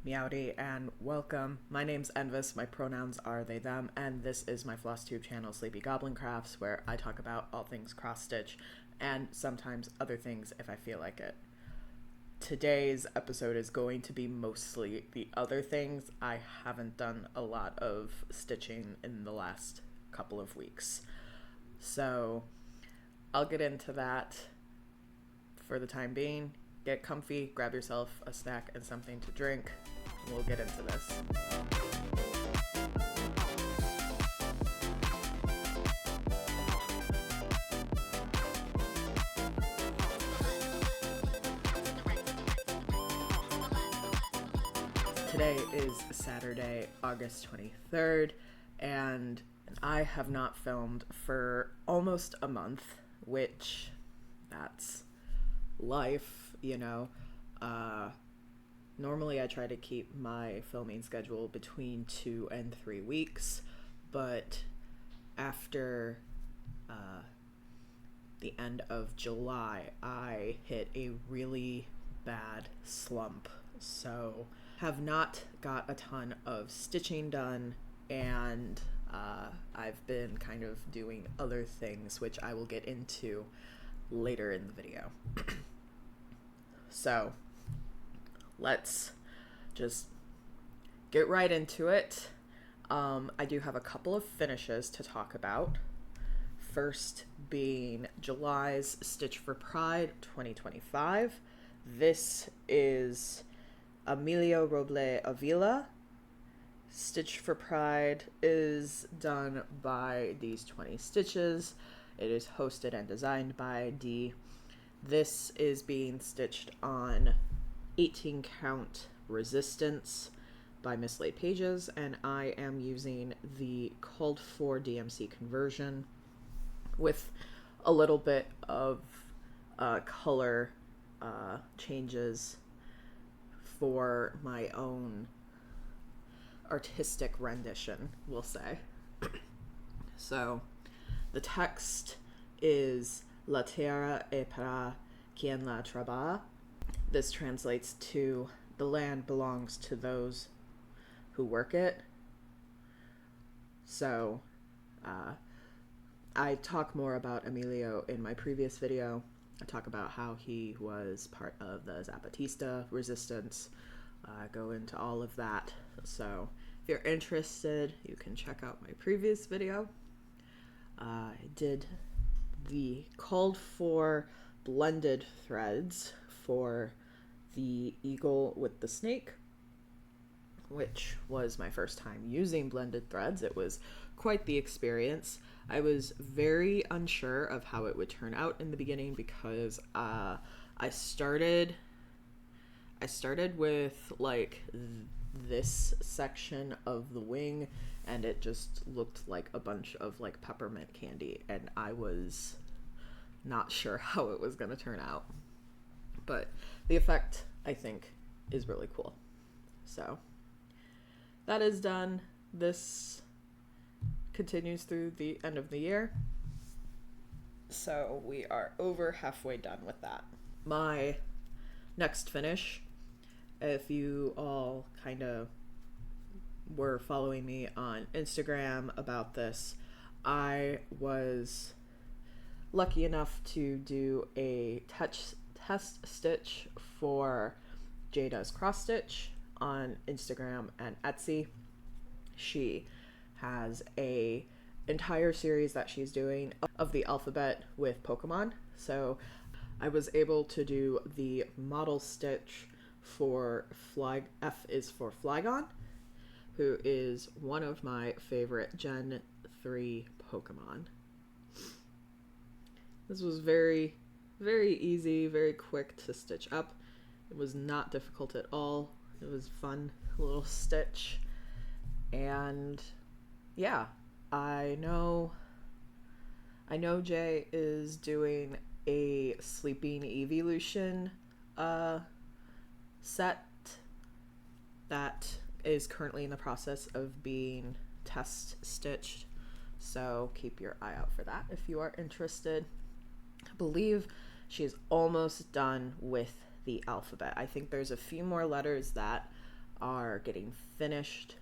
Meowdy and welcome. My name's en-viss, my pronouns are they, them, and this is my Flosstube channel, Sleepy Goblin Crafts, where I talk about all things cross-stitch and sometimes other things if I feel like it. Today's episode is going to be mostly the other things. I haven't done a lot of stitching in the last couple of weeks. So I'll get into that for the time being. Get comfy, grab yourself a snack and something to drink, and we'll get into this. Today is Saturday, August 23rd, and I have not filmed for almost a month, which that's life. You know, normally I try to keep my filming schedule between 2 and 3 weeks, but after the end of July, I hit a really bad slump, so have not got a ton of stitching done, and I've been kind of doing other things, which I will get into later in the video. So let's just get right into it. I do have a couple of finishes to talk about. First being July's Stitch for Pride 2025. This is Emilio Roble Avila. Stitch for Pride is done by These 20 Stitches. It is hosted and designed by D. This is being stitched on 18 count resistance by Mislaid Pages, and I am using the called for DMC conversion with a little bit of color changes for my own artistic rendition, we'll say. So the text is La tierra es para quien la trabaja. This translates to the land belongs to those who work it. So I talk more about Emilio in my previous video. I talk about how he was part of the Zapatista resistance. I go into all of that. So if you're interested, you can check out my previous video. I did the called for blended threads for the eagle with the snake, which was my first time using blended threads. It was quite the experience. I was very unsure of how it would turn out in the beginning because I started with like this section of the wing, and it just looked like a bunch of like peppermint candy, and I was not sure how it was going to turn out. But the effect, I think, is really cool. So that is done. This continues through the end of the year. So we are over halfway done with that. My next finish, if you all kind of were following me on Instagram about this, I was lucky enough to do a test stitch for JdoesXstitch on Instagram and Etsy. She has a entire series that she's doing of the alphabet with Pokemon. So I was able to do the model stitch for F is for Flygon, who is one of my favorite Gen 3 Pokemon. This was very, very easy, very quick to stitch up. It was not difficult at all. It was fun little stitch. And yeah, I know Jay is doing a sleeping evolution set that is currently in the process of being test stitched, so keep your eye out for that if you are interested. I believe she's almost done with the alphabet. I think there's a few more letters that are getting finished.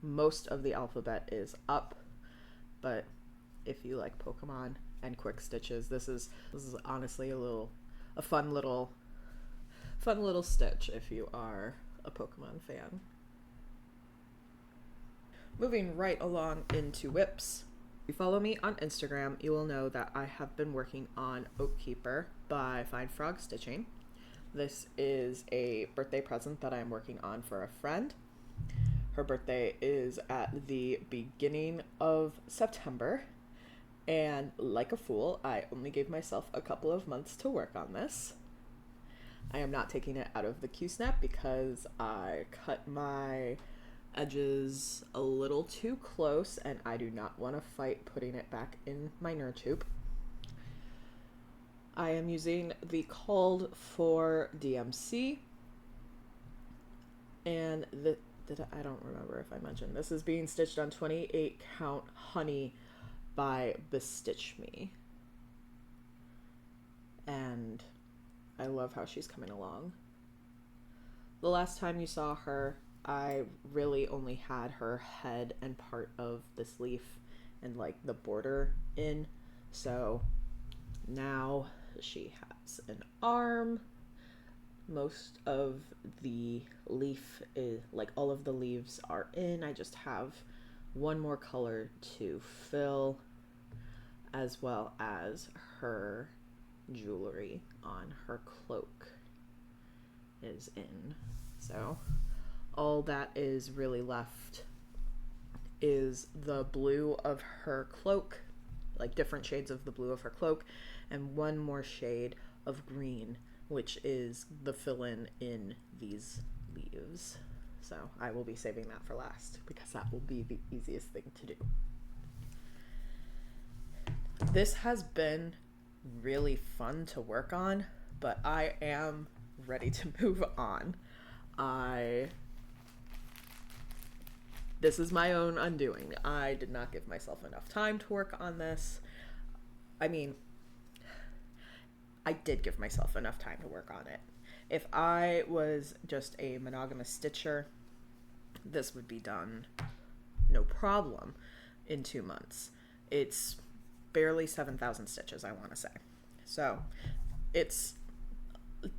Most of the alphabet is up, but if you like Pokemon and quick stitches, this is honestly a fun little stitch if you are a Pokemon fan. Moving right along into whips. If you follow me on Instagram, you will know that I have been working on Oakkeeper by Fine Frog Stitching. This is a birthday present that I'm working on for a friend. Her birthday is at the beginning of September, and like a fool, I only gave myself a couple of months to work on this. I am not taking it out of the Q-snap because I cut my edges a little too close and I do not want to fight putting it back in my inner tube. I am using the Called for DMC, and I don't remember if I mentioned this is being stitched on 28 count honey by BeStitchMe, and I love how she's coming along. The last time you saw her, I really only had her head and part of this leaf and like the border in, so now she has an arm. Most of the leaf is, like all of the leaves are in. I just have one more color to fill, as well as her jewelry on her cloak is in. So all that is really left is the blue of her cloak, like different shades of the blue of her cloak, and one more shade of green, which is the fill-in in these leaves. So I will be saving that for last because that will be the easiest thing to do. This has been really fun to work on, but I am ready to move on. This is my own undoing. I did not give myself enough time to work on this. I mean, I did give myself enough time to work on it. If I was just a monogamous stitcher, this would be done no problem in 2 months. It's barely 7,000 stitches, I want to say. So it's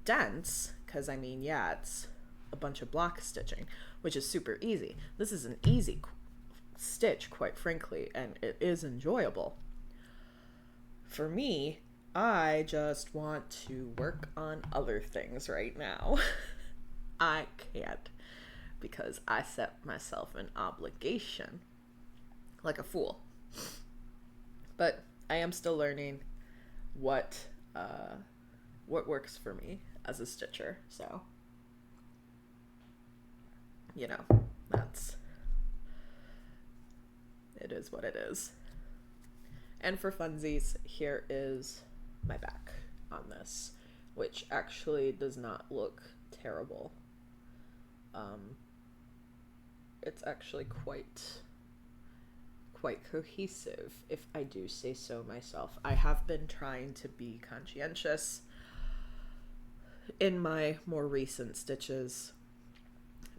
dense because, I mean, yeah, it's a bunch of block stitching, which is super easy. This is an easy stitch, quite frankly, and it is enjoyable. For me, I just want to work on other things right now. I can't because I set myself an obligation like a fool. But I am still learning what works for me as a stitcher. So, you know, it is what it is. And for funsies, here is my back on this, which actually does not look terrible. It's actually quite cohesive, if I do say so myself. I have been trying to be conscientious in my more recent stitches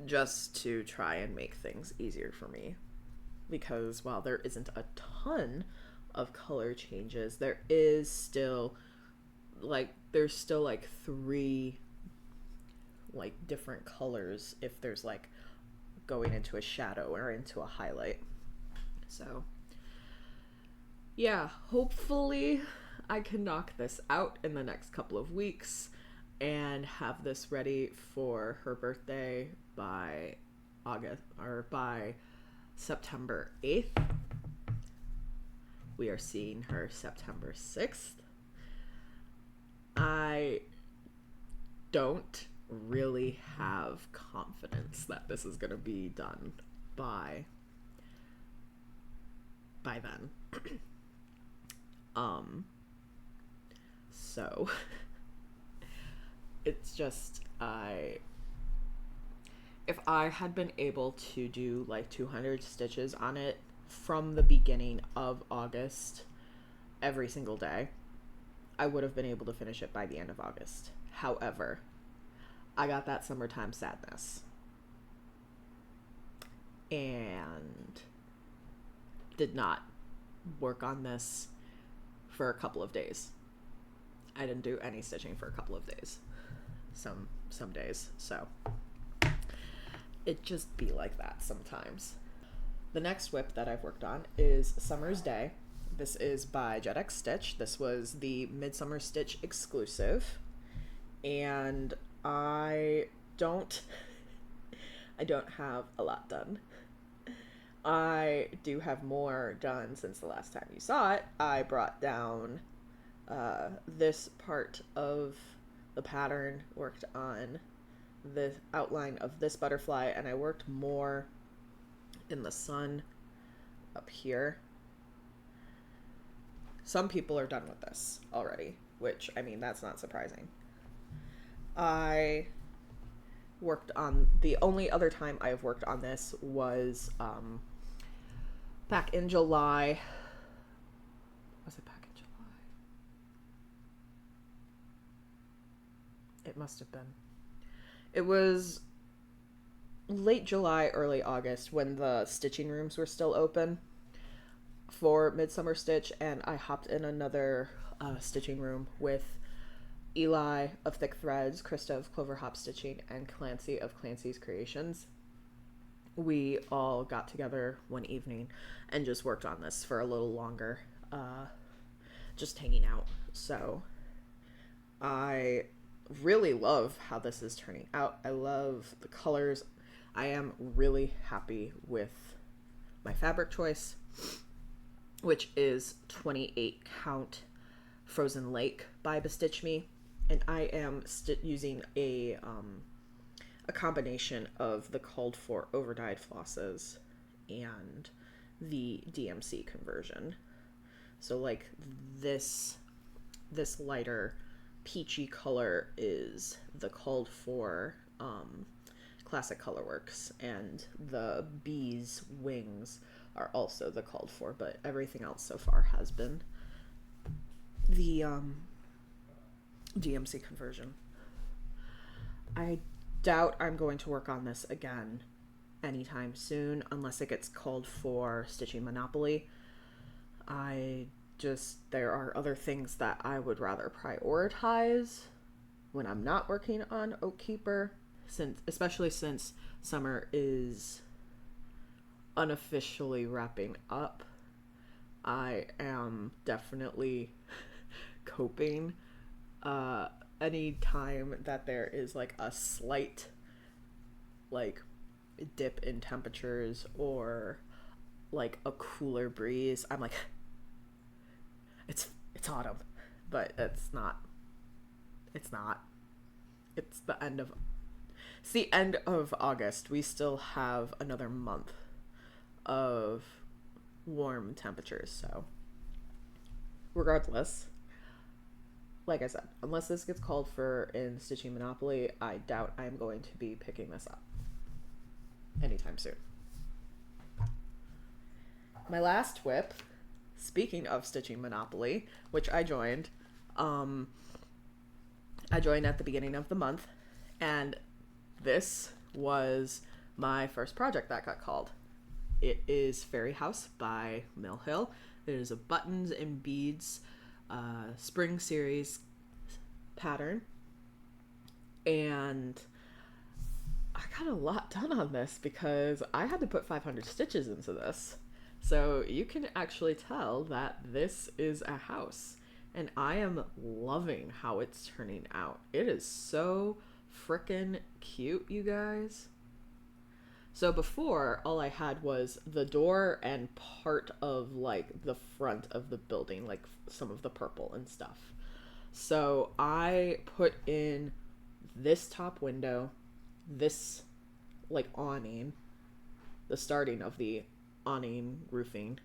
just to try and make things easier for me, because while there isn't a ton of color changes, there's still like 3 like different colors if there's like going into a shadow or into a highlight. So yeah, hopefully I can knock this out in the next couple of weeks and have this ready for her birthday by September 8th. We are seeing her September 6th. I don't really have confidence that this is going to be done by then. So it's just, if I had been able to do like 200 stitches on it from the beginning of August every single day, I would have been able to finish it by the end of August. However, I got that summertime sadness. and did not work on this for a couple of days. I didn't do any stitching for a couple of days. Some days. So it just be like that sometimes. The next WIP that I've worked on is Summer's Day. This is by JdoesXstitch. This was the Midsummer Stitch exclusive. And I don't have a lot done. I do have more done since the last time you saw it. I brought down this part of the pattern, worked on the outline of this butterfly, and I worked more in the sun up here. Some people are done with this already, which, I mean, that's not surprising. I worked on, the only other time I've worked on this was back in July. Was it back in July? It must have been. It was late July, early August when the stitching rooms were still open for Midsummer Stitch, and I hopped in another stitching room with Eli of Thick Threads, Krista of Clover Hop Stitching, and Clancy of Clancy's Creations. We all got together one evening and just worked on this for a little longer, just hanging out. So I really love how this is turning out. I love the colors. I am really happy with my fabric choice, which is 28 count Frozen Lake by BeStitchMe. And I am using a combination of the called for overdyed flosses and the DMC conversion. So like this lighter peachy color is the called for Classic Colorworks, and the bee's wings are also the called for, but everything else so far has been the DMC conversion. I doubt I'm going to work on this again anytime soon unless it gets called for Stitching Monopoly. There are other things that I would rather prioritize when I'm not working on Oakkeeper, especially since summer is unofficially wrapping up. I am definitely coping any time that there is like a slight like dip in temperatures or like a cooler breeze. I'm like, it's autumn, but it's not. It's the end of August. We still have another month of warm temperatures, so regardless, like I said, unless this gets called for in Stitching Monopoly, I doubt I'm going to be picking this up anytime soon. My last WIP, speaking of Stitching Monopoly, which I joined at the beginning of the month, and this was my first project that got called. It is Fairy House by Mill Hill. It is a buttons and beads spring series pattern, and I got a lot done on this because I had to put 500 stitches into this. So you can actually tell that this is a house, and I am loving how it's turning out. It is so frickin' cute, you guys. So before, all I had was the door and part of like the front of the building, like some of the purple and stuff. So I put in this top window, this like awning, the starting of the awning roofing,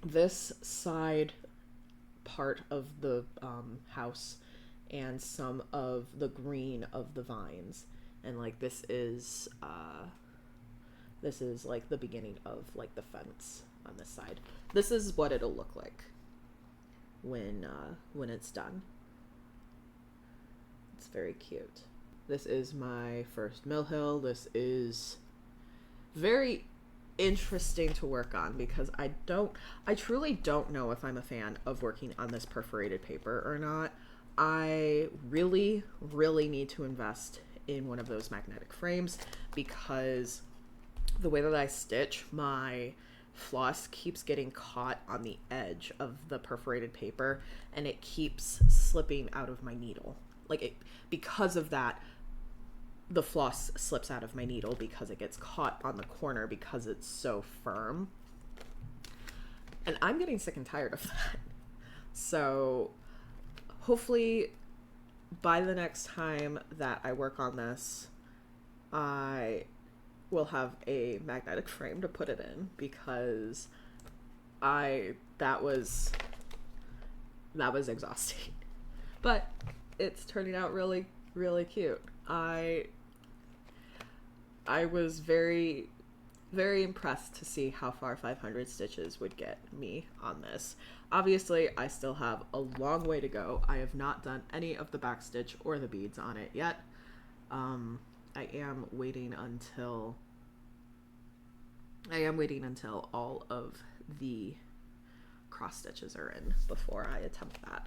this side part of the house, and some of the green of the vines. And like this is like the beginning of like the fence on this side. This is what it'll look like when it's done. It's very cute. This is my first Mill Hill. This is very interesting to work on, because I truly don't know if I'm a fan of working on this perforated paper or not. I really need to invest in one of those magnetic frames, because the way that I stitch, my floss keeps getting caught on the edge of the perforated paper and it keeps slipping out of my needle. Because of that, the floss slips out of my needle because it gets caught on the corner because it's so firm. And I'm getting sick and tired of that. So hopefully by the next time that I work on this, I will have a magnetic frame to put it in, because that was exhausting. But it's turning out really cute. I was very impressed to see how far 500 stitches would get me on this. Obviously, I still have a long way to go. I have not done any of the back stitch or the beads on it yet. I am waiting until all of the cross stitches are in before I attempt that.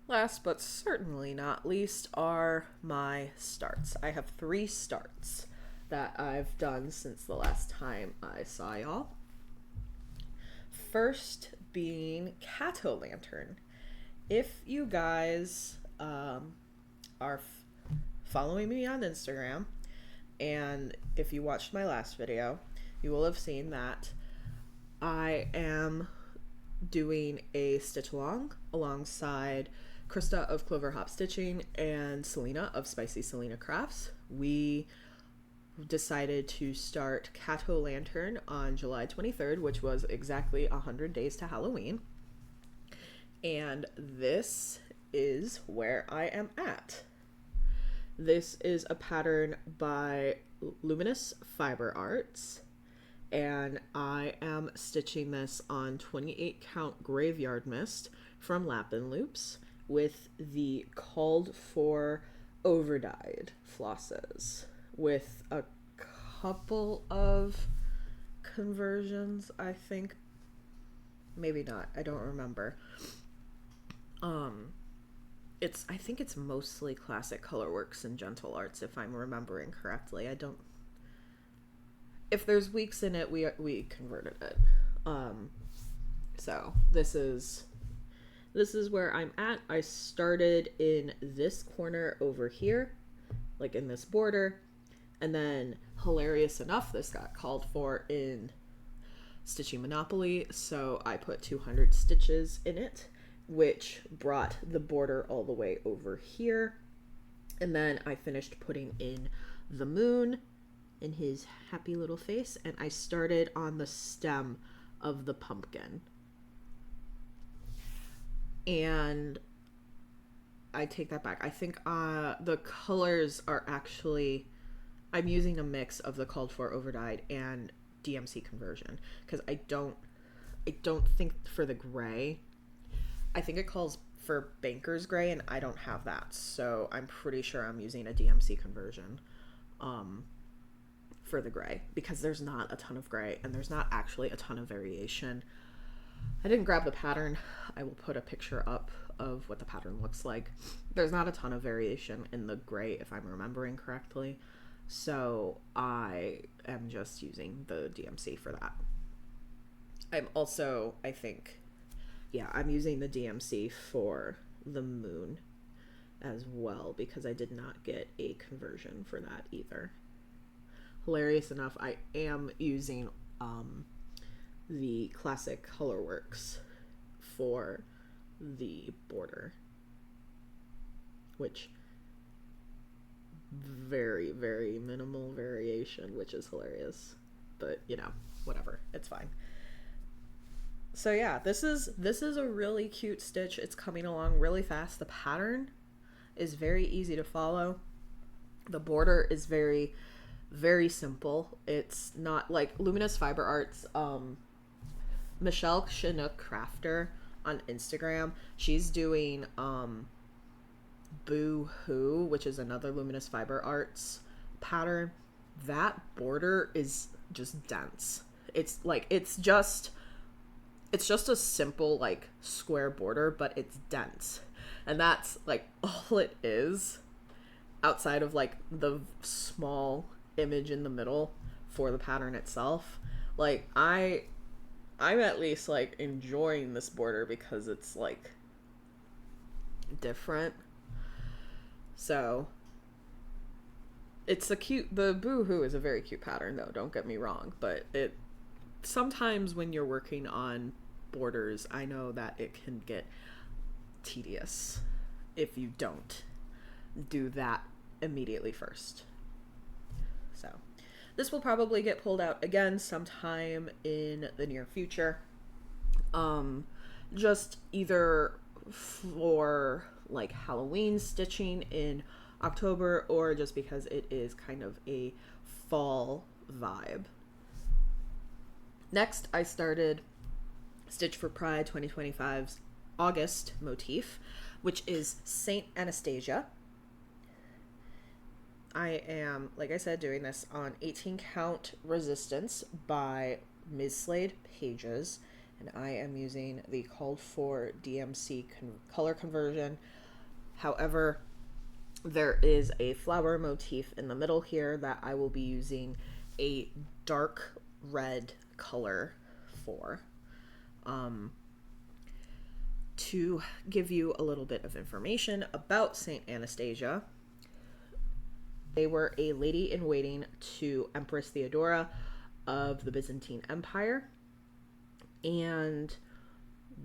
Last but certainly not least are my starts. I have 3 starts that I've done since the last time I saw y'all. First being Cat-O-Lantern. If you guys are following me on Instagram, and if you watched my last video, you will have seen that I am doing a stitch along alongside Krista of Clover Hop Stitching and Selena of Spicy Selena Crafts. We decided to start Cat-O-Lantern on July 23rd, which was exactly 100 days to Halloween. And this is where I am at. This is a pattern by Luminous Fiber Arts, and I am stitching this on 28 count Graveyard Mist from LapinLoops with the called for overdyed flosses, with a couple of conversions, I think. Maybe not, I don't remember. I think it's mostly Classic Colorworks and Gentle Arts, if I'm remembering correctly. If there's weeks in it, we converted it. So this is where I'm at. I started in this corner over here, like in this border, and then hilarious enough, this got called for in Stitching Monopoly, so I put 200 stitches in it, which brought the border all the way over here. And then I finished putting in the moon in his happy little face, and I started on the stem of the pumpkin. And I take that back. I think the colors are actually, I'm using a mix of the called for overdyed and DMC conversion, because I don't think for the gray, I think it calls for Banker's Gray, and I don't have that, so I'm pretty sure I'm using a DMC conversion for the gray, because there's not a ton of gray and there's not actually a ton of variation. I didn't grab the pattern. I will put a picture up of what the pattern looks like. There's not a ton of variation in the gray, if I'm remembering correctly, so I am just using the DMC for that. I'm also, I think, yeah, I'm using the DMC for the moon as well, because I did not get a conversion for that either. Hilarious enough, I am using the Classic Colorworks for the border, which very minimal variation, which is hilarious, but you know, whatever, it's fine. So yeah, this is a really cute stitch. It's coming along really fast. The pattern is very easy to follow. The border is very simple. It's not like Luminous Fiber Arts. Michelle Chinook Crafter on Instagram, she's doing Boo Hoo, which is another Luminous Fiber Arts pattern, that border is just dense. It's like, it's just a simple like square border, but it's dense. And that's like all it is, outside of like the small image in the middle for the pattern itself. Like I'm at least like enjoying this border because it's like different. So it's the boohoo is a very cute pattern though, don't get me wrong, but it sometimes when you're working on borders, I know that it can get tedious if you don't do that immediately first. So this will probably get pulled out again sometime in the near future. Just either for like Halloween stitching in October, or just because it is kind of a fall vibe. Next, I started Stitch for Pride 2025's August motif, which is Saint Anastasia. I am, like I said, doing this on 18 count resistance by Mislaid Pages, and I am using the called for DMC color conversion. However, there is a flower motif in the middle here that I will be using a dark red color for. To give you a little bit of information about Saint Anastasia, they were a lady in waiting to Empress Theodora of the Byzantine Empire. And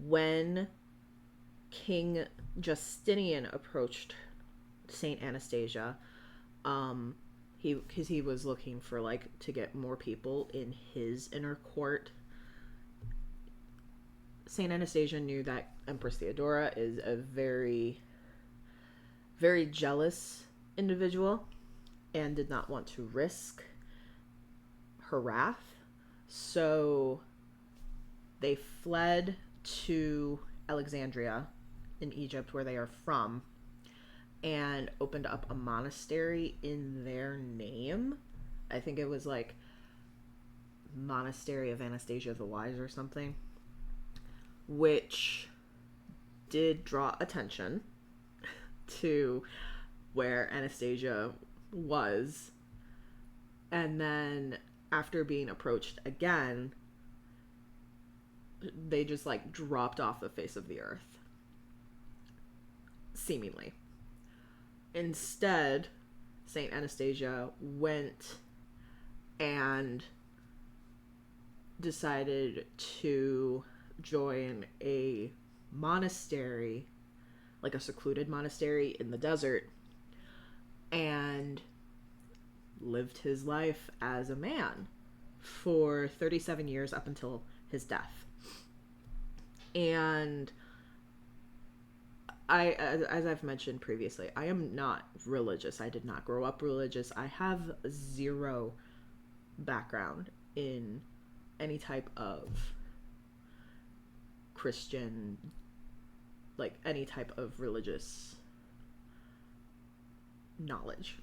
when King Justinian approached Saint Anastasia, he was looking for like to get more people in his inner court. Saint Anastasia knew that Empress Theodora is a very, very jealous individual and did not want to risk her wrath. So they fled to Alexandria in Egypt, where they are from, and opened up a monastery in their name. I think it was like Monastery of Anastasia the Wise or something, which did draw attention to where Anastasia was. And then after being approached again, they just like dropped off the face of the earth, seemingly. Instead, Saint Anastasia went and decided to join a monastery, like a secluded monastery in the desert, and lived his life as a man for 37 years up until his death. And as I've mentioned previously, I am not religious. I did not grow up religious. I have zero background in any type of Christian, like any type of religious knowledge.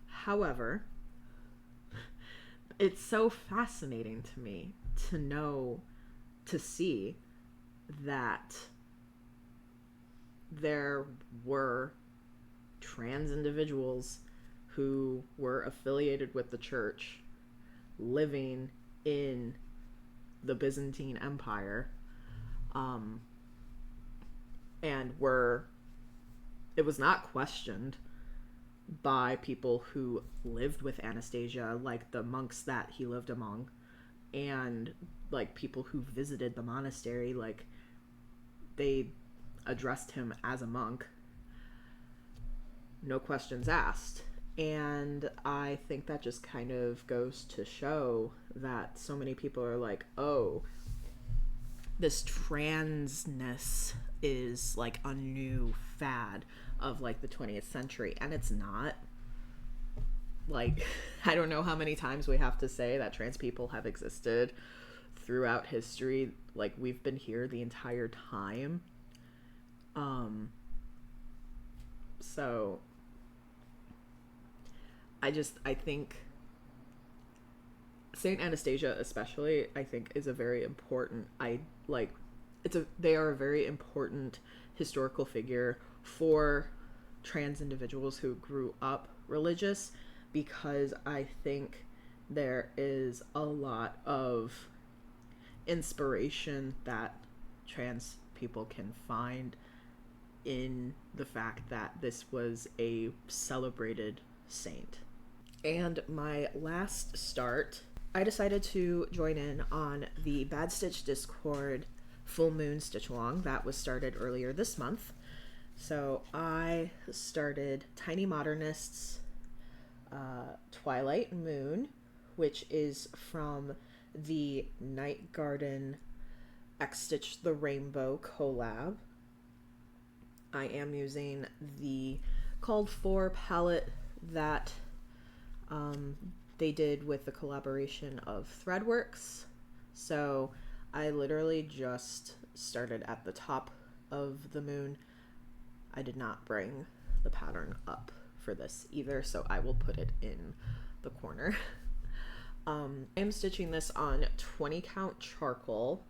However, it's so fascinating to me to see that there were trans individuals who were affiliated with the church living in the Byzantine Empire, and it was not questioned by people who lived with Anastasia, like the monks that he lived among, and like people who visited the monastery. Like, they addressed him as a monk, no questions asked. And I think that just kind of goes to show that so many people are like, oh, this transness is like a new fad of like the 20th century, and it's not. Like, I don't know how many times we have to say that trans people have existed throughout history. Like, we've been here the entire time. So I think Saint Anastasia especially, I think, is a very important, they are a very important historical figure for trans individuals who grew up religious, because I think there is a lot of inspiration that trans people can find in the fact that this was a celebrated saint. And my last start, I decided to join in on the BADStitch Discord full moon stitch along that was started earlier this month. So I started Tiny Modernists Twilight Moon, which is from the Night Garden Xstitch the Rainbow collab. I am using the Called For palette that they did with the collaboration of Threadworks. So I literally just started at the top of the moon. I did not bring the pattern up for this either, so I will put it in the corner. I'm stitching this on 20 count charcoal,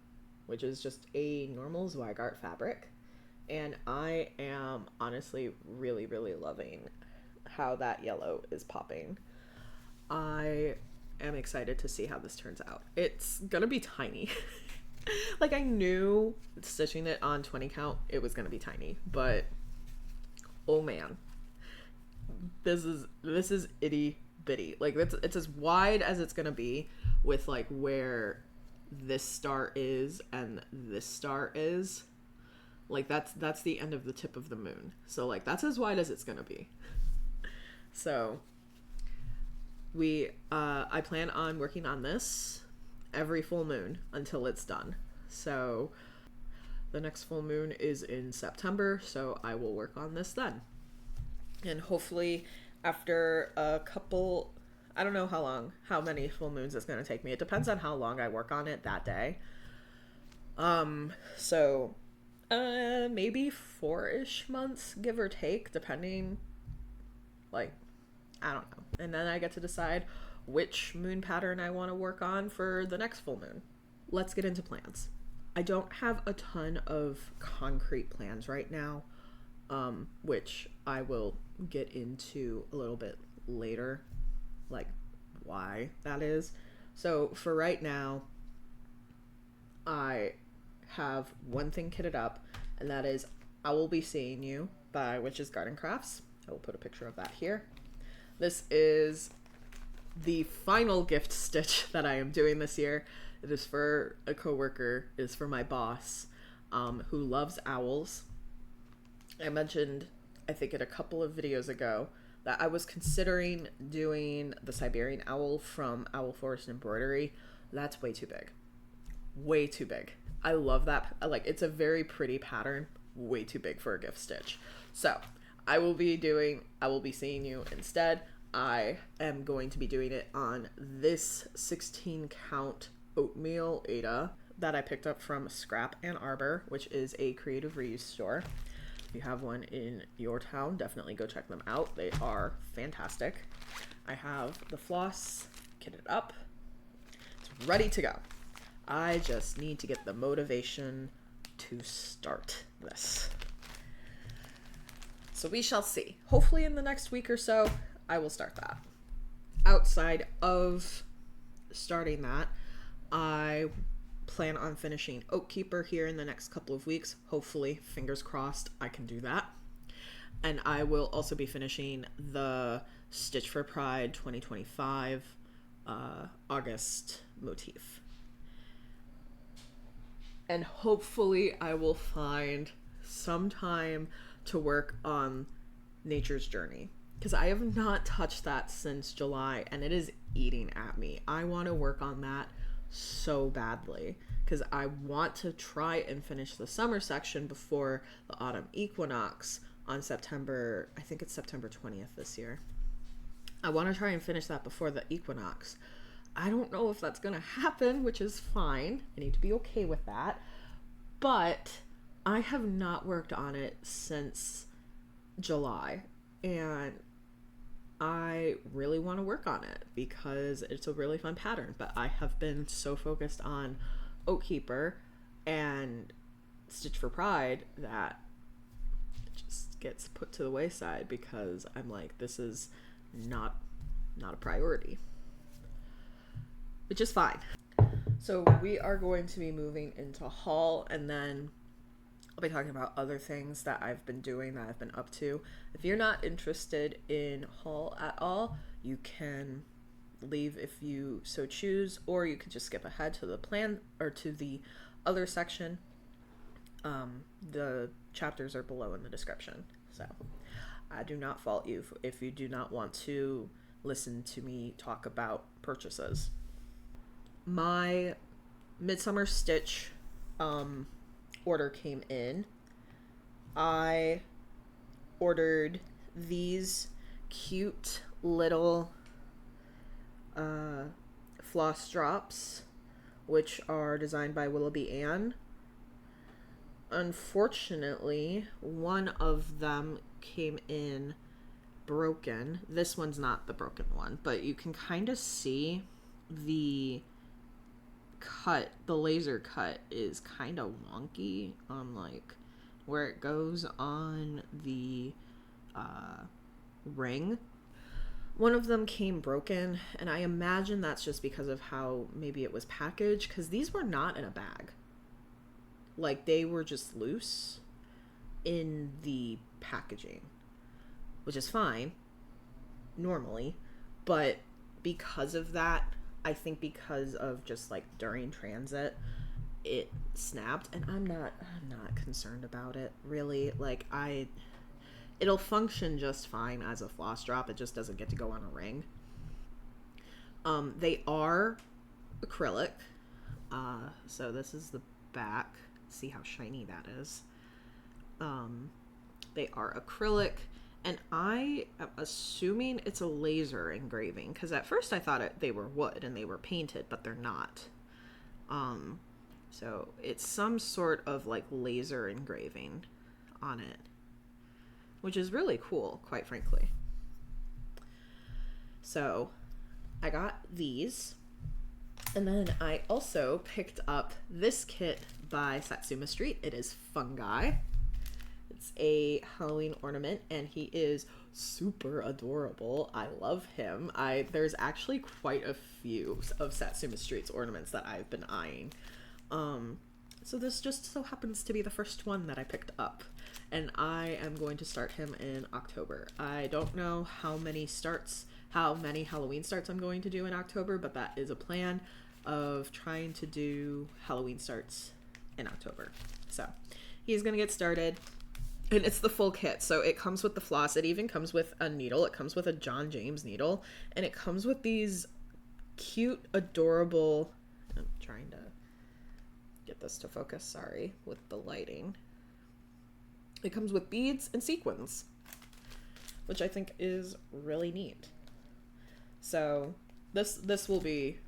which is just a normal Zweigart fabric, and I am honestly really, really loving how that yellow is popping. I am excited to see how this turns out. It's gonna be tiny. Like, I knew stitching it on 20 count it was gonna be tiny, but oh man, this is itty bitty. Like, it's as wide as it's gonna be, with like where this star is and this star is. Like, that's the end of the tip of the moon, so like that's as wide as it's gonna be. So I plan on working on this every full moon until it's done. So the next full moon is in September, so I will work on this then. And hopefully after a couple, I don't know how many full moons it's going to take me. It depends on how long I work on it that day. So maybe 4-ish months, give or take, depending, like, I don't know. And then I get to decide which moon pattern I want to work on for the next full moon. Let's get into plans. I don't have a ton of concrete plans right now, which I will get into a little bit later, like why that is. So for right now, I have one thing kitted up, and that is I Will Be Seeing You by Witch's Garden Crafts. I will put a picture of that here. This is the final gift stitch that I am doing this year. It is for a coworker. It is for my boss, who loves owls. I mentioned, I think in a couple of videos ago, that I was considering doing the Siberian owl from Owl Forest Embroidery. That's way too big. Way too big. I love that. Like, it's a very pretty pattern. Way too big for a gift stitch. So I will be Seeing You instead. I am going to be doing it on this 16 count oatmeal Ada that I picked up from Scrap Ann Arbor, which is a creative reuse store. If you have one in your town, definitely go check them out. They are fantastic. I have the floss kitted up. It's ready to go. I just need to get the motivation to start this. So we shall see. Hopefully in the next week or so, I will start that. Outside of starting that, I plan on finishing Oakkeeper here in the next couple of weeks. Hopefully, fingers crossed, I can do that. And I will also be finishing the Stitch for Pride 2025 August motif. And hopefully I will find some time to work on Nature's Journey, because I have not touched that since July and it is eating at me. I want to work on that so badly because I want to try and finish the summer section before the autumn equinox on September, I think it's September 20th this year. I want to try and finish that before the equinox. I don't know if that's going to happen, which is fine. I need to be okay with that. But I have not worked on it since July, and I really want to work on it because it's a really fun pattern, but I have been so focused on Oak Keeper and Stitch for Pride that it just gets put to the wayside because I'm like, this is not a priority, which is fine. So we are going to be moving into haul, and then I'll be talking about other things that I've been doing, that I've been up to. If you're not interested in haul at all, you can leave if you so choose, or you could just skip ahead to the plan or to the other section. The chapters are below in the description, so I do not fault you if you do not want to listen to me talk about purchases. My Midsummer Stitch order came in. I ordered these cute little floss drops, which are designed by Willoughby Ann. Unfortunately, one of them came in broken. This one's not the broken one, but you can kind of see the cut, the laser cut is kind of wonky on like where it goes on the ring. One of them came broken, and I imagine that's just because of how maybe it was packaged, because these were not in a bag. Like, they were just loose in the packaging, which is fine normally, but because of that, I think because of just like during transit, it snapped, and I'm not concerned about it really. Like, it'll function just fine as a floss drop. It just doesn't get to go on a ring. They are acrylic. So this is the back. See how shiny that is. They are acrylic, and I am assuming it's a laser engraving, because at first I thought they were wood and they were painted, but they're not. So it's some sort of like laser engraving on it, which is really cool, quite frankly. So I got these, and then I also picked up this kit by Satsuma Street. It is Fungi. It's a Halloween ornament, and he is super adorable. I love him. There's actually quite a few of Satsuma Street's ornaments that I've been eyeing. So this just so happens to be the first one that I picked up, and I am going to start him in October. I don't know how many Halloween starts I'm going to do in October, but that is a plan of trying to do Halloween starts in October. So he's gonna get started, and it's the full kit. So it comes with the floss, it even comes with a needle, it comes with a John James needle, and it comes with these cute, adorable, I'm trying to get this to focus, sorry, with the lighting. It comes with beads and sequins, which I think is really neat. So this will be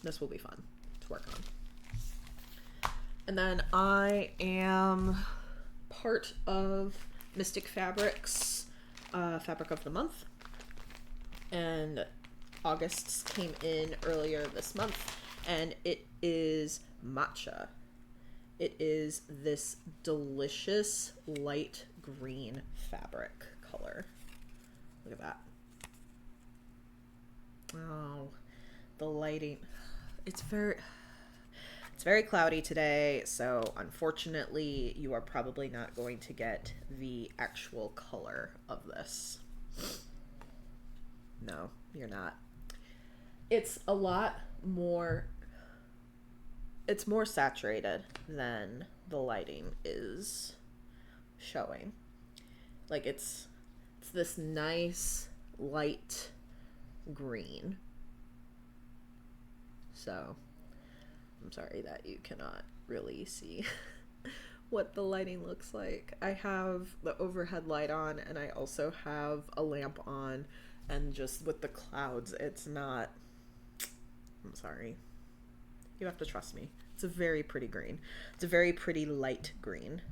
fun to work on. And then I am part of Mystic Fabrics Fabric of the Month, and August's came in earlier this month, and it is matcha. It is this delicious light green fabric color. Look at that. Oh, the lighting. It's very cloudy today, so unfortunately you are probably not going to get the actual color of this. No, you're not. It's a lot more, it's more saturated than the lighting is showing. Like, it's this nice light green. So I'm sorry that you cannot really see what the lighting looks like. I have the overhead light on, and I also have a lamp on, and just with the clouds, it's not, I'm sorry. You have to trust me. It's a very pretty green. It's a very pretty light green.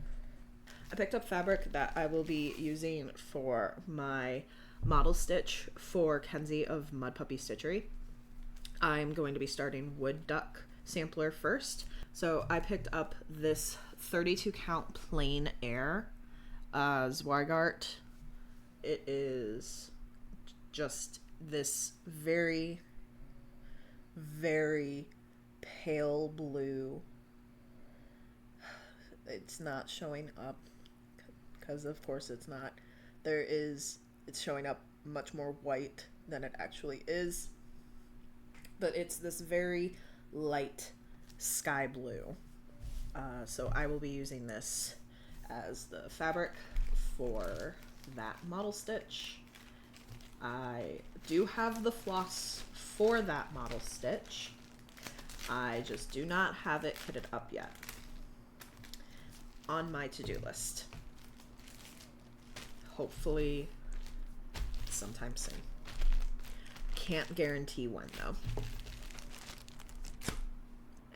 I picked up fabric that I will be using for my model stitch for Kenzie of Mudpuppy Stitchery. I'm going to be starting Wood Duck sampler first. So I picked up this 32 count plain air Zweigart. It is just this very, very pale blue. It's not showing up because of course it's not. It's showing up much more white than it actually is. But it's this very light sky blue. So I will be using this as the fabric for that model stitch. I do have the floss for that model stitch. I just do not have it kitted up yet. On my to-do list. Hopefully sometime soon. Can't guarantee when though.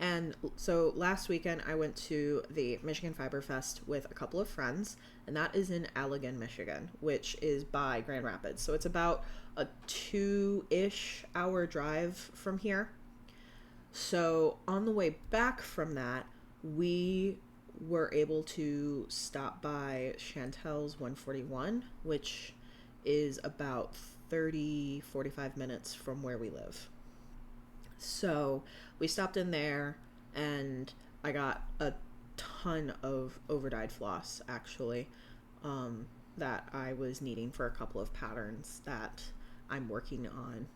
And so last weekend I went to the Michigan Fiber Fest with a couple of friends, and that is in Allegan, Michigan, which is by Grand Rapids. So it's about a 2-ish hour drive from here. So on the way back from that, we were able to stop by Chantelle's 141, which is about 30-45 minutes from where we live. So we stopped in there and I got a ton of overdyed floss actually that I was needing for a couple of patterns that I'm working on.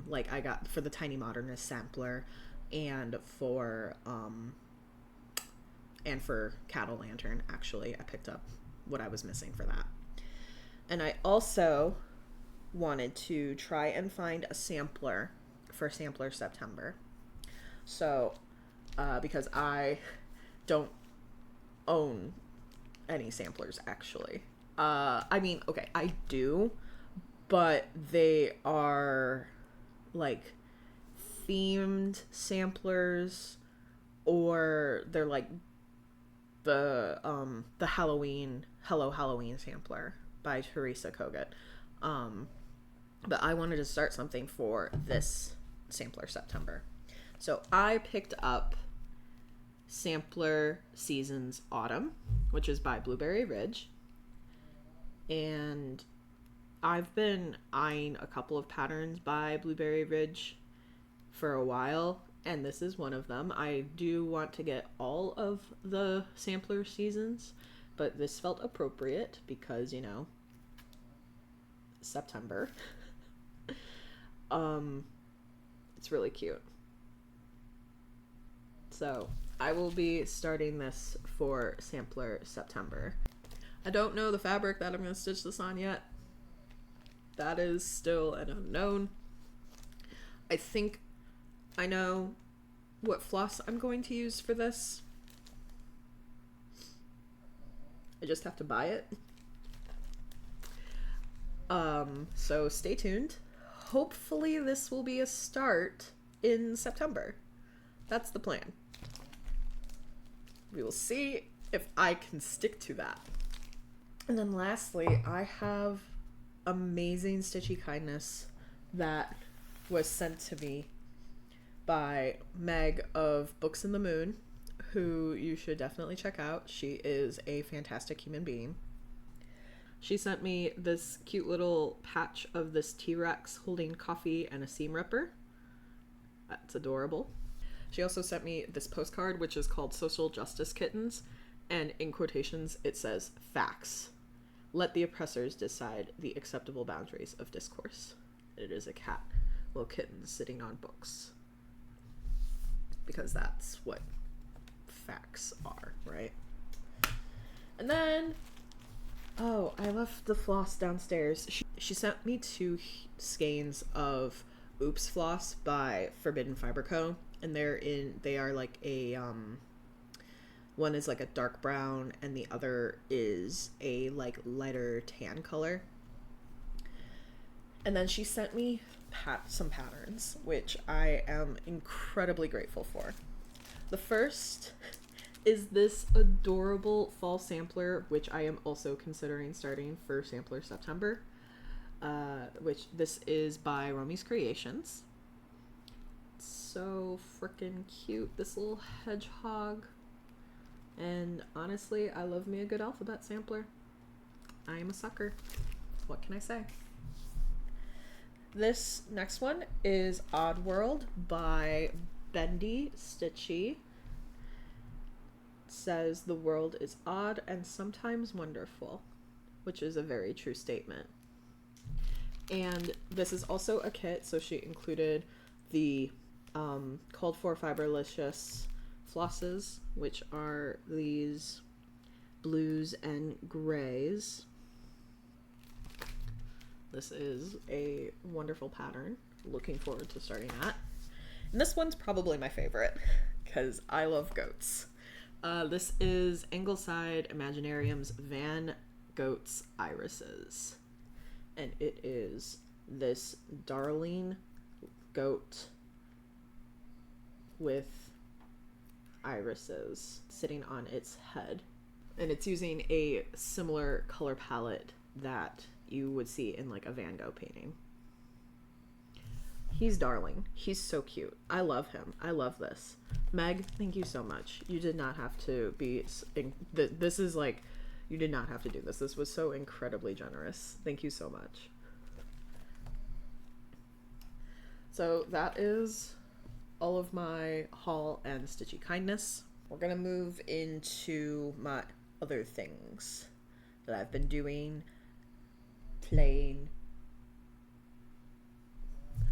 Like I got for the Tiny Modernist sampler and for Cattle Lantern. Actually, I picked up what I was missing for that. And I also wanted to try and find a sampler for Sampler September. So, because I don't own any samplers actually. I mean, okay, I do, but they are like themed samplers, or they're like the Halloween Hello Halloween sampler by Teresa Kogut. But I wanted to start something for this Sampler September. So I picked up Sampler Seasons Autumn, which is by Blueberry Ridge. And I've been eyeing a couple of patterns by Blueberry Ridge for a while, and this is one of them. I do want to get all of the Sampler Seasons, but this felt appropriate because, you know, September. It's really cute. So I will be starting this for Sampler September. I don't know the fabric that I'm going to stitch this on yet. That is still an unknown. I think I know what floss I'm going to use for this. I just have to buy it. So stay tuned. Hopefully this will be a start in September. That's the plan. We will see if I can stick to that. And then lastly, I have amazing stitchy kindness that was sent to me by Meg of Books in the Moon, who you should definitely check out. She is a fantastic human being. She sent me this cute little patch of this T-Rex holding coffee and a seam ripper. That's adorable. She also sent me this postcard, which is called Social Justice Kittens, and in quotations it says, "Facts. Let the oppressors decide the acceptable boundaries of discourse." It is a cat, little kitten sitting on books. Because that's what facts are, right? And then, oh, I left the floss downstairs. She sent me 2 skeins of Oops Floss by Forbidden Fiber Co. And they are like a, one is like a dark brown and the other is a like lighter tan color. And then she sent me some patterns, which I am incredibly grateful for. The first is this adorable fall sampler, which I am also considering starting for Sampler September. which this is by Romy's Creations. So freaking cute, this little hedgehog. And honestly, I love me a good alphabet sampler. I am a sucker. What can I say? This next one is Oddworld by BeStitchMe. It says the world is odd and sometimes wonderful, which is a very true statement. And this is also a kit, so she included the called for Fiberlicious flosses, which are these blues and grays. This is a wonderful pattern. Looking forward to starting that. And this one's probably my favorite because I love goats. This is Ingleside Imaginarium's Van Goats Irises. And it is this darling goat with irises sitting on its head. And it's using a similar color palette that you would see in like a Van Gogh painting. He's darling. He's so cute. I love him. I love this. Meg, thank you so much. You did not have to be... This is like... You did not have to do this. This was so incredibly generous. Thank you so much. So that is all of my haul and stitchy kindness. We're gonna move into my other things that I've been doing, playing,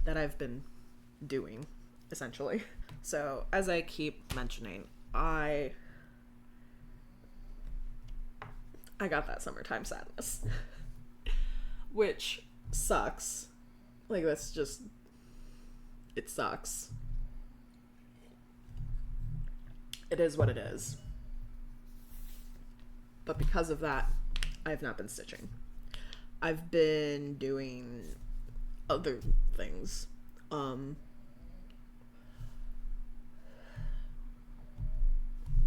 that I've been doing, essentially. So, as I keep mentioning, I got that summertime sadness, which sucks. Like, that's just, it sucks. It is what it is. But because of that, I have not been stitching. I've been doing other things.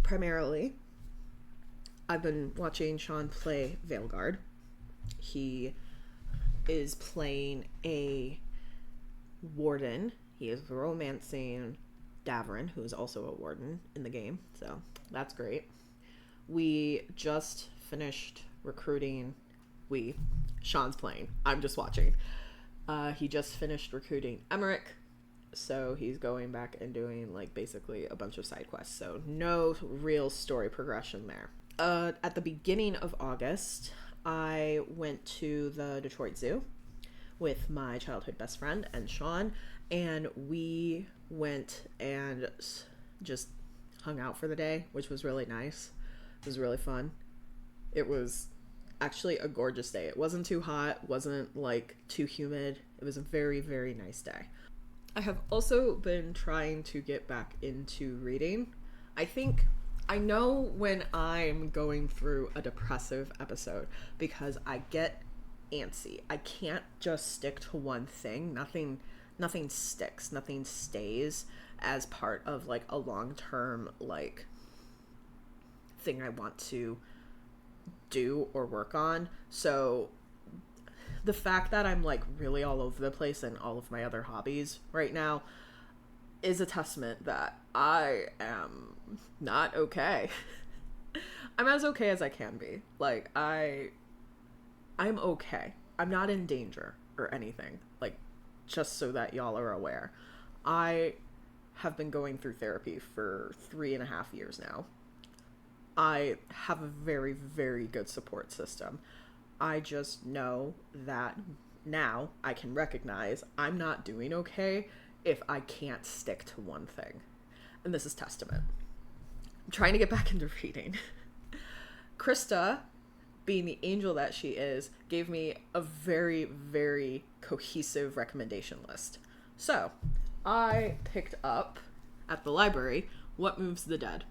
Primarily, I've been watching Sean play Veilguard. He is playing a warden. He is romancing Davrin, who is also a warden in the game, so that's great. We just finished recruiting. Sean's playing. I'm just watching. He just finished recruiting Emmerich, so he's going back and doing like basically a bunch of side quests. So no real story progression there. At the beginning of August, I went to the Detroit Zoo with my childhood best friend and Sean, and we went and just hung out for the day, which was really nice. It was really fun. It was actually a gorgeous day. It wasn't too hot, wasn't like too humid. It was a very, very nice day. I have also been trying to get back into reading. I know when I'm going through a depressive episode because I get antsy. I can't just stick to one thing. Nothing sticks. Nothing stays as part of like a long-term like thing I want to do or work on. So the fact that I'm like really all over the place in all of my other hobbies right now is a testament that I am not okay. I'm as okay as I can be. Like I'm okay. I'm not in danger or anything. Like, just so that y'all are aware. I have been going through therapy for 3.5 years now. I have a very, very good support system. I just know that now I can recognize I'm not doing okay if I can't stick to one thing. And this is testament. I'm trying to get back into reading. Krista, being the angel that she is, gave me a very, very cohesive recommendation list. So, I picked up at the library What Moves the Dead.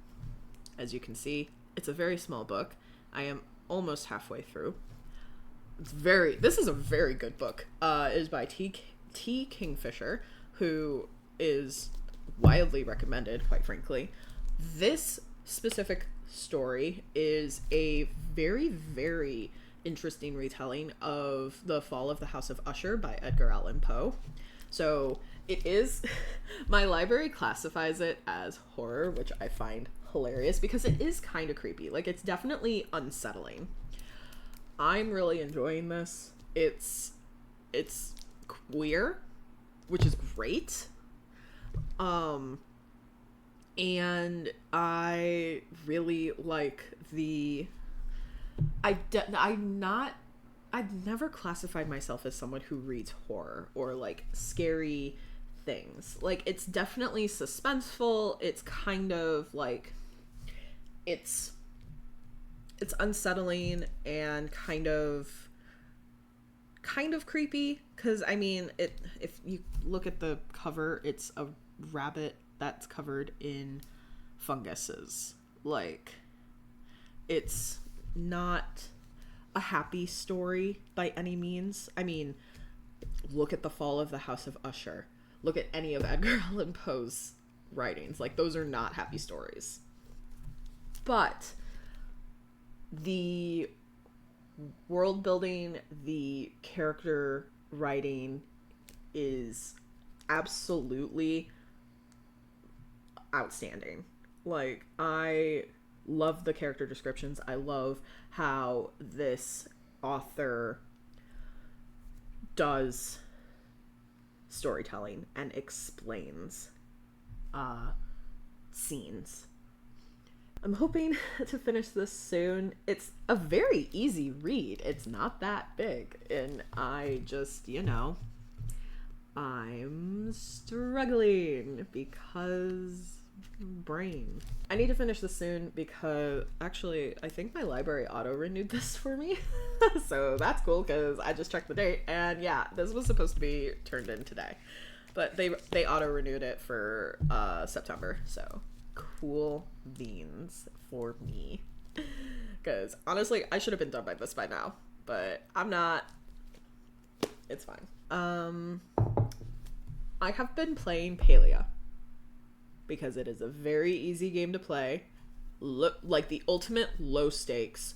As you can see, it's a very small book. I am almost halfway through. This is a very good book. It is by T. Kingfisher, who is wildly recommended, quite frankly. This specific story is a very, very interesting retelling of The Fall of the House of Usher by Edgar Allan Poe. So it is, my library classifies it as horror, which I find hilarious because it is kind of creepy. Like, it's definitely unsettling. I'm really enjoying this. It's queer, which is great. And I really like I've never classified myself as someone who reads horror or like scary things. Like, it's definitely suspenseful. It's kind of like, it's unsettling and kind of creepy, because I mean, if you look at the cover, it's a rabbit that's covered in funguses. Like, it's not a happy story by any means. I mean, look at The Fall of the House of Usher. Look at any of Edgar Allan Poe's writings. Like, those are not happy stories. But the world building, the character writing is absolutely outstanding. Like, I love the character descriptions. I love how this author does storytelling and explains scenes. I'm hoping to finish this soon. It's a very easy read. It's not that big. And I just, I'm struggling because brain. I need to finish this soon because actually I think my library auto-renewed this for me. So that's cool because I just checked the date and yeah, this was supposed to be turned in today. But they auto-renewed it for September. So cool beans for me. Because honestly, I should have been done by this by now. But I'm not. It's fine. I have been playing Palia because it is a very easy game to play. Like the ultimate low stakes,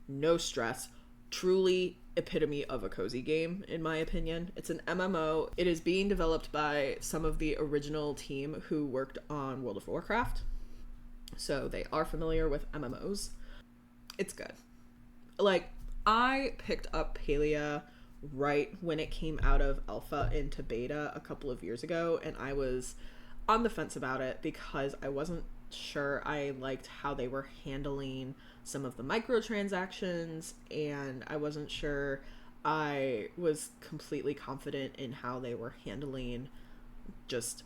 no stress, truly epitome of a cozy game, in my opinion. It's an MMO. It is being developed by some of the original team who worked on World of Warcraft. So they are familiar with MMOs. It's good. Like, I picked up Palia right when it came out of alpha into beta a couple of years ago, and I was on the fence about it because I wasn't sure I liked how they were handling some of the microtransactions, and I wasn't sure I was completely confident in how they were handling just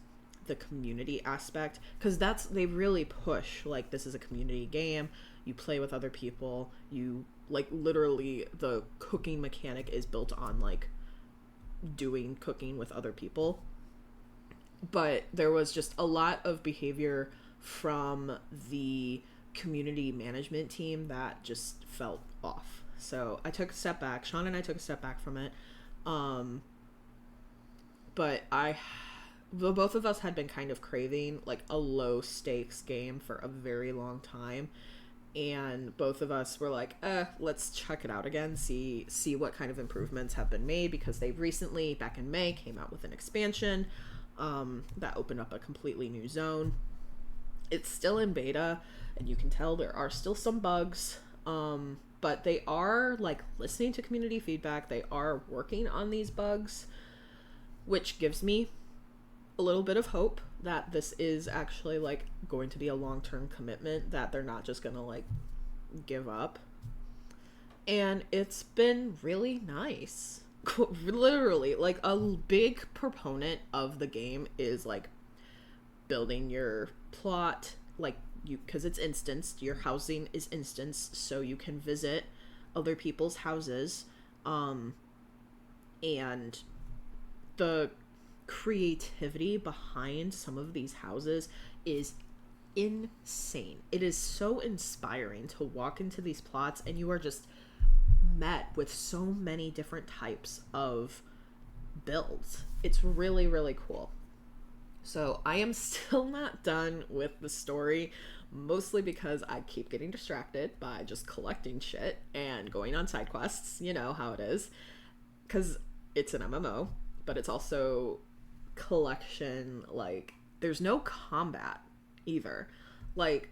the community aspect, because they really push, like, this is a community game, you play with other people, you, like, literally the cooking mechanic is built on, like, doing cooking with other people. But there was just a lot of behavior from the community management team that just felt off. So I took a step back. Sean and I took a step back from it. But both of us had been kind of craving like a low stakes game for a very long time. And both of us were like, let's check it out again, see what kind of improvements have been made, because they recently, back in May, came out with an expansion that opened up a completely new zone. It's still in beta, and you can tell there are still some bugs, but they are like listening to community feedback. They are working on these bugs, which gives me a little bit of hope that this is actually like going to be a long-term commitment, that they're not just gonna like give up. And it's been really nice. Literally, like, a big proponent of the game is like building your plot, like, because it's instanced, your housing is instanced, so you can visit other people's houses, and the creativity behind some of these houses is insane. It is so inspiring to walk into these plots and you are just met with so many different types of builds. It's really, really cool. So I am still not done with the story, mostly because I keep getting distracted by just collecting shit and going on side quests. You know how it is. Because it's an MMO, but it's also collection. Like, there's no combat either. Like,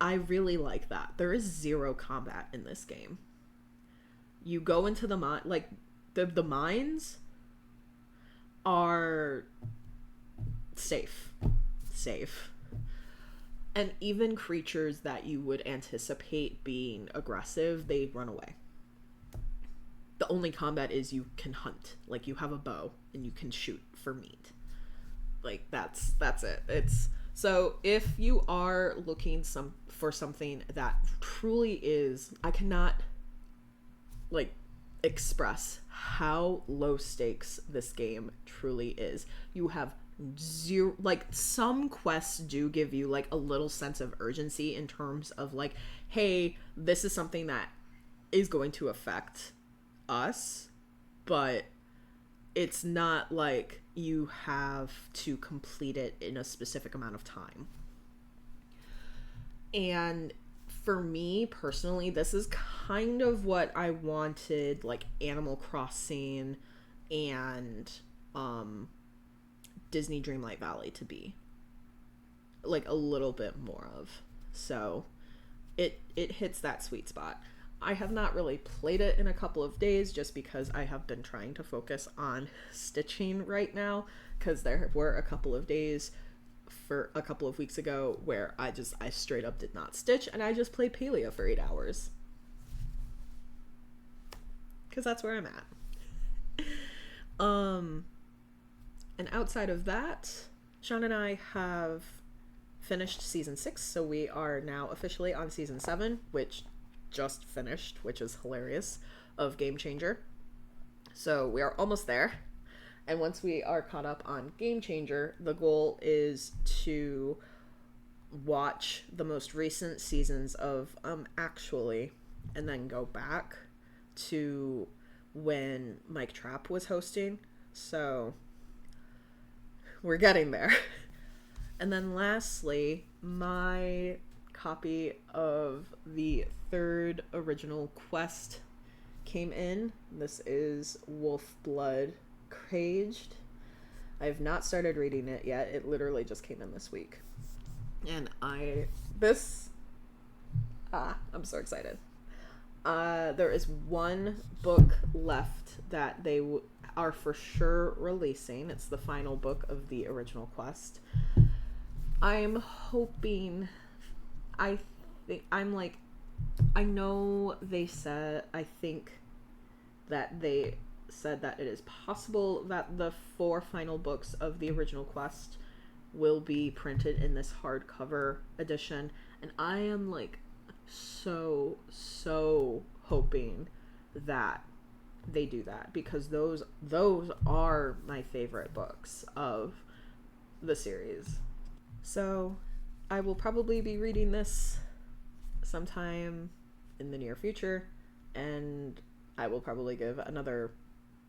I really like that. There is zero combat in this game. You go into the mine, like, the mines are safe. And even creatures that you would anticipate being aggressive, they run away. The only combat is you can hunt. Like, you have a bow and you can shoot for meat. Like, that's it. It's so if you are looking for something that truly is, I cannot like express how low stakes this game truly is. You have zero, like, some quests do give you like a little sense of urgency in terms of like, hey, this is something that is going to affect us, but it's not like you have to complete it in a specific amount of time. And for me personally, this is kind of what I wanted like Animal Crossing and Disney Dreamlight Valley to be, like, a little bit more of. So it hits that sweet spot. I have not really played it in a couple of days just because I have been trying to focus on stitching right now, because there were a couple of days for a couple of weeks ago where I straight up did not stitch, and I just played Paleo for 8 hours. Because that's where I'm at. And outside of that, Sean and I have finished season 6, so we are now officially on season 7, which just finished, which is hilarious, of Game Changer. So we are almost there. And once we are caught up on Game Changer, the goal is to watch the most recent seasons of Actually, and then go back to when Mike Trapp was hosting. So we're getting there. And then lastly, my copy of the 3rd original quest came in. This is Wolfblood Caged. I have not started reading it yet. It literally just came in this week. And I'm so excited. There is one book left that they are for sure releasing. It's the final book of the original quest. I'm hoping, I know they said, I think that they said that it is possible that the 4 final books of the original quest will be printed in this hardcover edition, and I am like so hoping that they do that, because those are my favorite books of the series. So I will probably be reading this sometime in the near future, and I will probably give another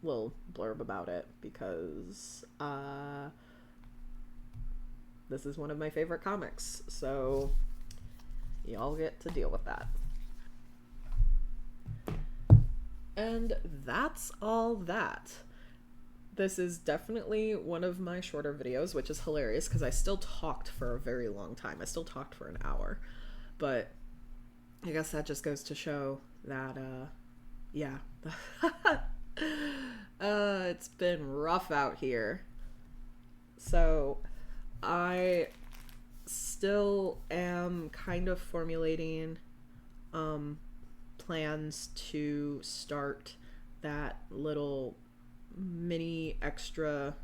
little blurb about it, because this is one of my favorite comics, so y'all get to deal with that. And that's all that. This is definitely one of my shorter videos, which is hilarious because I still talked for a very long time. I still talked for an hour, but I guess that just goes to show that, yeah. It's been rough out here. So I still am kind of formulating plans to start that little mini extra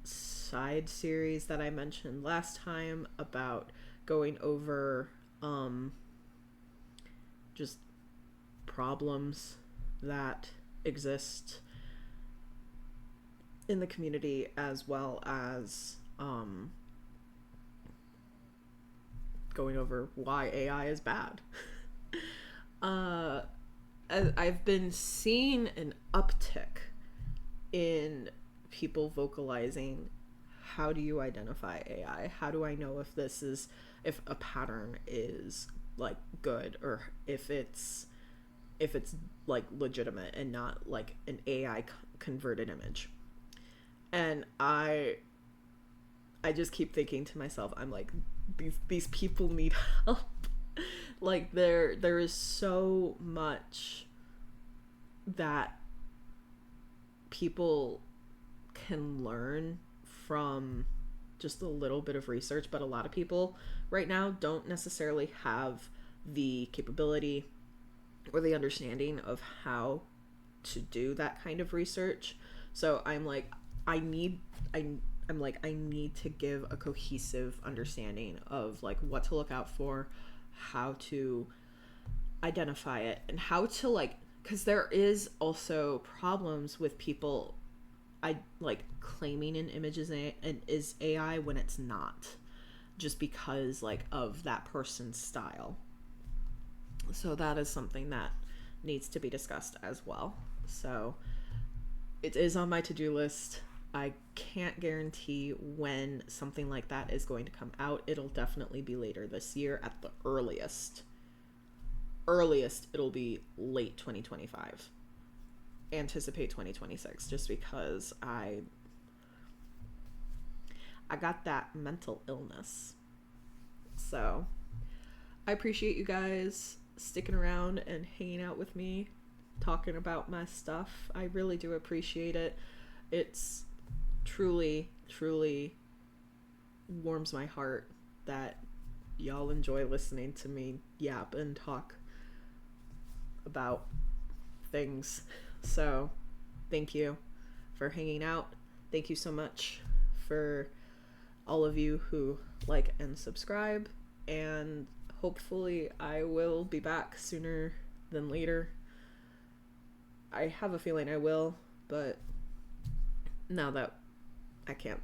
side series that I mentioned last time about going over just problems that exist in the community, as well as going over why AI is bad. I've been seeing an uptick in people vocalizing how do you identify AI? How do I know if a pattern is like good, or if it's like legitimate and not like an AI converted image? And I just keep thinking to myself, I'm like, these people need help. Like there is so much that people can learn from just a little bit of research, but a lot of people right now don't necessarily have the capability or the understanding of how to do that kind of research. So I'm like, I need to give a cohesive understanding of like what to look out for, how to identify it, and how to like, because there is also problems with people claiming an image is AI when it's not, just because like of that person's style. So that is something that needs to be discussed as well. So it is on my to-do list. I can't guarantee when something like that is going to come out. It'll definitely be later this year at the earliest. It'll be late 2025. Anticipate 2026, just because I got that mental illness. So I appreciate you guys sticking around and hanging out with me, talking about my stuff. I really do appreciate it. It's truly warms my heart that y'all enjoy listening to me yap and talk about things. So thank you for hanging out. Thank you so much for all of you who like and subscribe, and hopefully I will be back sooner than later. I have a feeling I will, but now that I can't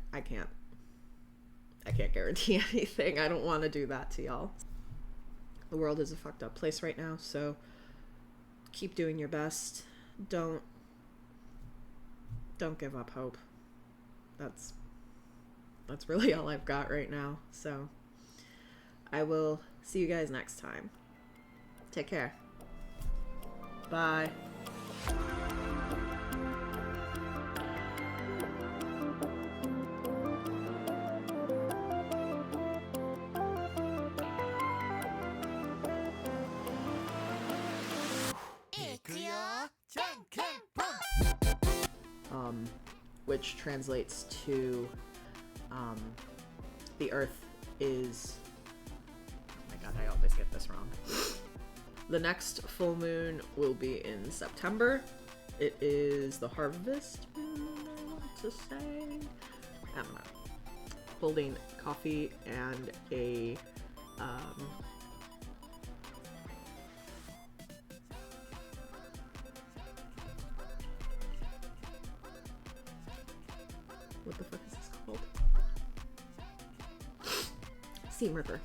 guarantee anything. I don't want to do that to y'all. The world is a fucked up place right now, so keep doing your best. Don't give up hope. That's really all I've got right now. So I will see you guys next time. Take care. Bye. Which translates to the earth is, oh my god, I always get this wrong. The next full moon will be in September. It is the harvest moon, I want to say. I don't know. Holding coffee and a what the fuck is this called? Steam River.